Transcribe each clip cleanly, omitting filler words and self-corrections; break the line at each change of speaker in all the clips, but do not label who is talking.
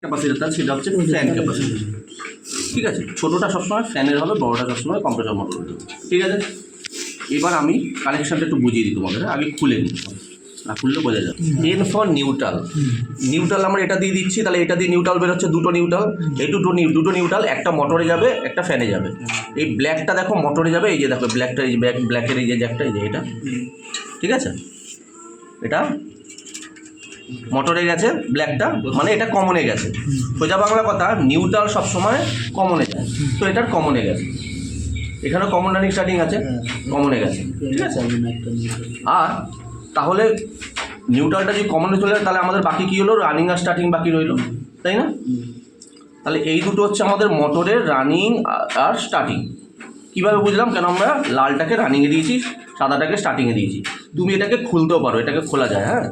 Capacitor সেটা হচ্ছে fan capacitor. ঠিক আছে, ছোটোটা সবসময় ফ্যানের হবে, বড়োটা সবসময় কম্প্রেসর মোটর হবে। ঠিক আছে, এবার আমি কানেকশানটা একটু বুঝিয়ে দিই তোমাদের, আগে খুলে নিই, না খুললে বোঝা যাবে। এন ফর নিউট্রাল, নিউট্রাল আমরা এটা দিয়ে দিচ্ছি, তাহলে এটা দিয়ে নিউট্রাল বেরোচ্ছে, দুটো নিউট্রাল, এই দুটো নিউট্রাল, একটা মোটরে যাবে, একটা ফ্যানে যাবে। এই ব্ল্যাকটা দেখো মোটরে যাবে, এই যে দেখো ব্ল্যাকটা, এই যে ব্ল্যাকের এই যে জ্যাকটা, এই যে এটা, ঠিক আছে, এটা মোটরে গেছে ব্ল্যাকটা, মানে এটা কমনে গেছে। সোজা বাংলা কথা, নিউট্রাল সবসময় কমনে যায়, তো এটার কমনে গেছে, এখানে কমন রানিং স্টার্টিং আছে, কমনে গেছে, ঠিক আছে। আর তাহলে নিউট্রালটা যদি কমনে চলে যায়, তাহলে আমাদের বাকি কী হলো, রানিং আর স্টার্টিং বাকি রইলো, তাই না? তাহলে এই দুটো হচ্ছে আমাদের মোটরের রানিং আর স্টার্টিং। কীভাবে বুঝলাম? কেন আমরা লালটাকে রানিংয়ে দিয়েছি, সাদাটাকে স্টার্টিংয়ে দিয়েছি। তুমি এটাকে খুলতেও পারো, এটাকে খোলা যায়, হ্যাঁ,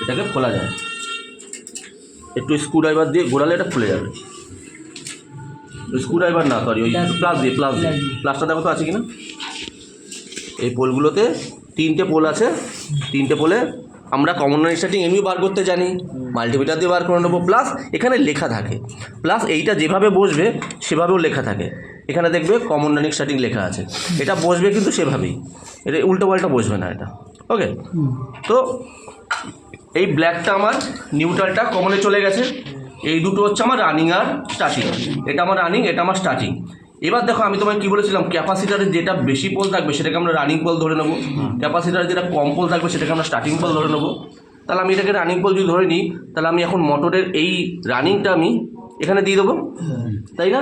এটাকে খোলা যায়, একটু স্ক্রুড্রাইভার দিয়ে ঘোরালে এটা খুলে যাবে। স্ক্রুড্রাইভার না, সরি, ওই প্লাস দিয়ে প্লাসটা দেখো তো আছে কিনা। এই পোলগুলোতে 3টে পোল আছে, 3টে পোলে আমরা কমন রানিং স্টার্টিং এমনি বার করতে জানি, মাল্টিমিটার দিয়ে বার করে নেবো। প্লাস এখানে লেখা থাকে, প্লাস এইটা যেভাবে বসবে সেভাবেও লেখা থাকে। এখানে দেখবে কমন রানিং স্টার্টিং লেখা আছে, এটা বসবে কিন্তু সেভাবেই, এটা উল্টো পাল্টা বসবে না এটা। ওকে, তো এই ব্ল্যাকটা আমার নিউট্রালটা কমনে চলে গেছে, এই দুটো হচ্ছে আমার রানিং আর স্টার্টিং, এটা আমার রানিং, এটা আমার স্টার্টিং। এবার দেখো আমি তোমায় কী বলেছিলাম, ক্যাপাসিটারের যেটা বেশি পোল থাকবে সেটাকে আমরা রানিং পোল ধরে নেবো, ক্যাপাসিটারের যেটা কম পোল থাকবে সেটাকে আমরা স্টার্টিং পোল ধরে নেবো। তাহলে আমি এটাকে রানিং পোল যদি ধরে নিই, তাহলে আমি এখন মোটরের এই রানিংটা আমি এখানে দিয়ে দেবো, তাই না?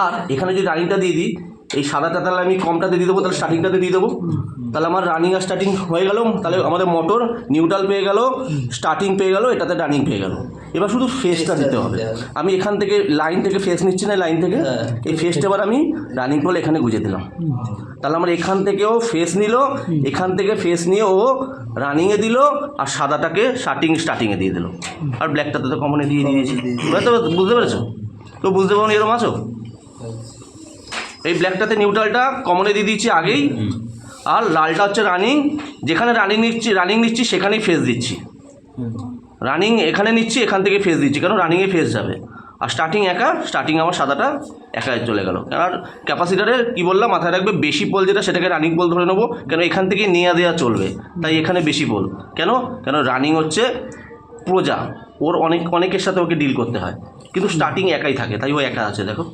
আর এখানে যদি রানিংটা দিয়ে দিই, এই সাদাটা তাহলে আমি কমটাতে দিয়ে দেবো, তাহলে স্টার্টিংটাতে দিয়ে দেবো, তাহলে আমার রানিং আর স্টার্টিং হয়ে গেল। তাহলে আমাদের মোটর নিউট্রাল পেয়ে গেল, স্টার্টিং পেয়ে গেল, এটাতে রানিং পেয়ে গেল। এবার শুধু ফেসটা দিতে হবে। আমি এখান থেকে লাইন থেকে ফেস নিচ্ছি না, লাইন থেকে এই ফেসটা এবার আমি রানিং পোল এখানে গুঁজে দিলাম। তাহলে আমার এখান থেকেও ফেস নিল, এখান থেকে ফেস নিয়ে ও রানিংয়ে দিল, আর সাদাটাকে স্টার্টিংয়ে দিয়ে দিল, আর ব্ল্যাকটাতে তো কমনে দিয়ে দিয়েছি। বুঝতে পেরেছো? তো বুঝতে পারো এরকম আছো? এই ব্ল্যাকটাতে নিউট্রালটা কমনে দিয়ে দিচ্ছি আগেই, আর লালটা হচ্ছে রানিং, যেখানে রানিং নিচ্ছি সেখানেই ফেস দিচ্ছি। রানিং এখানে নিচ্ছি, এখান থেকে ফেস দিচ্ছি, কেন রানিংয়ে ফেস যাবে। আর স্টার্টিং একা, স্টার্টিং আমার সাদাটা একা চলে গেল। আর ক্যাপাসিটারে কী বললাম মাথায় রাখবে, বেশি পোল যেটা সেটাকে রানিং পোল ধরে নেবো, কেন এখান থেকে নেওয়া দেওয়া চলবে, তাই এখানে বেশি পোল। কেন রানিং হচ্ছে প্রজা, ওর অনেকের সাথে ওকে ডিল করতে হয়, কিন্তু স্টার্টিং একাই থাকে, তাই ও একা আছে, দেখো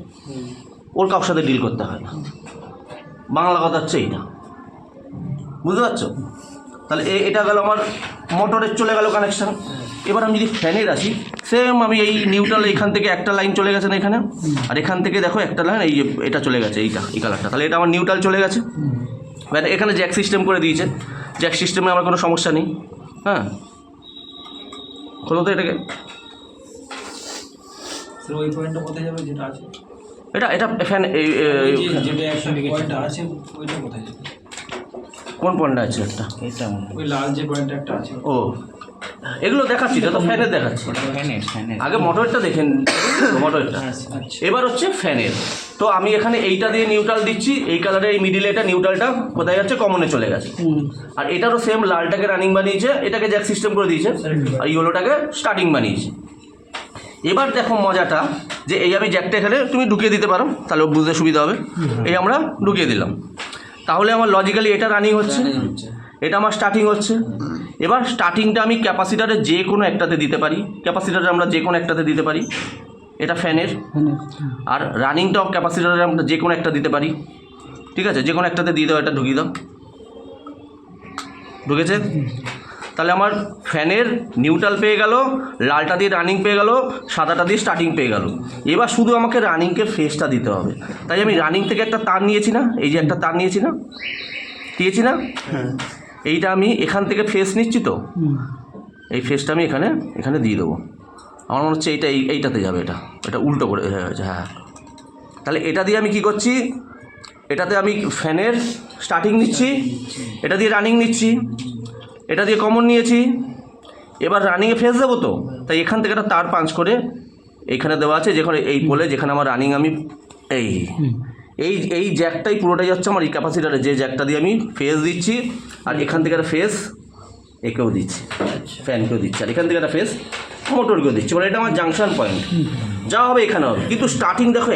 ওর কারোর সাথে ডিল করতে হয় না। বাংলা কথা হচ্ছে এইটা, বুঝতে পারছো? তাহলে এটা গেল আমার মোটরের, চলে গেল কানেকশান। এবার আমি যদি ফ্যানের আসি, সেম আমি এই নিউট্রাল এখান থেকে একটা লাইন চলে গেছে না এখানে, আর এখান থেকে দেখো একটা লাইন, এই এটা চলে গেছে, এই কালারটা, তাহলে এটা আমার নিউট্রাল চলে গেছে। এখানে জ্যাক সিস্টেম করে দিয়েছে, জ্যাক সিস্টেমে আমার কোনো সমস্যা নেই। হ্যাঁ, খোলো তো এটাকে।
ওই পয়েন্টটা কোথায় যাবে যেটা আছে?
এটা ফ্যান, এই
যেটা পয়েন্টটা আছে ওইটা কোথায় যাবে?
কোন পয়েন্টটা আছে একটা?
এটা ওই লাল যে পয়েন্টটা একটা আছে।
ও, এগুলো দেখাচ্ছি, এটা তো ফ্যানের দেখাচ্ছি। আগে মোটরটা দেখেন, মোটরটা। এবার হচ্ছে ফ্যানের। তো আমি এখানে এইটা দিয়ে নিউট্রাল দিচ্ছি, এই কালারে এই মিডিলে এটা নিউট্রালটা কোথায় যাচ্ছে, কমনে চলে গেছে। আর এটারও সেম, লালটাকে রানিং বানিয়েছে, এটাকে জ্যাক সিস্টেম করে দিয়েছে, আর ইয়েলোটাকে স্টার্টিং বানিয়েছে। এবার দেখো মজাটা, যে এই আমি জ্যাকটা এখানে তুমি ঢুকিয়ে দিতে পারো, তাহলে বুঝতে সুবিধা হবে। এই আমরা ঢুকিয়ে দিলাম, তাহলে আমার লজিক্যালি এটা রানিং হচ্ছে, এটা আমার স্টার্টিং হচ্ছে। এবার স্টার্টিংটা আমি ক্যাপাসিটারের যে কোনো একটাতে দিতে পারি, ক্যাপাসিটারে আমরা যে কোনো একটাতে দিতে পারি, এটা ফ্যানের। আর রানিংটাও ক্যাপাসিটারে আমরা যে কোনো একটা দিতে পারি, ঠিক আছে, যে কোনো একটাতে দিয়ে দাও, এটা ঢুকিয়ে দাও, ঢুকেছে। তাহলে আমার ফ্যানের নিউট্রাল পেয়ে গেল, লালটা দিয়ে রানিং পেয়ে গেল, সাদাটা দিয়ে স্টার্টিং পেয়ে গেল। এবার শুধু আমাকে রানিংকে ফেসটা দিতে হবে। তাই আমি রানিং থেকে একটা তার নিয়েছি না, এই যে একটা তার নিয়েছি না, এইটা আমি এখান থেকে ফেস নিচ্ছি, তো এই ফেসটা আমি এখানে দিয়ে দেবো। আমার মনে হচ্ছে এইটাতে যাবে, এটা উল্টো করে, হ্যাঁ। তাহলে এটা দিয়ে আমি কি করছি, এটাতে আমি ফ্যানের স্টার্টিং নিচ্ছি, এটা দিয়ে রানিং নিচ্ছি, এটা দিয়ে কমন নিয়েছি, এবার রানিংয়ে ফেস দেবো, তো তাই এখান থেকে একটা তার পাঞ্চ করে এইখানে দেওয়া আছে, যেখানে এই পোলে যেখানে আমার রানিং, আমি এই জ্যাকটাই পুরোটাই হচ্ছে আমার এই ক্যাপাসিটারে, যে জ্যাকটা দিয়ে আমি ফেস দিচ্ছি, আর এখান থেকে একটা ফেস একেও দিচ্ছি,
আচ্ছা
ফ্যানকেও দিচ্ছি, আর এখান থেকে একটা ফেস মোটরকেও দিচ্ছি, মানে এটা আমার জাংশন পয়েন্ট। যা হবে এখানে হবে, কিন্তু স্টার্টিং দেখো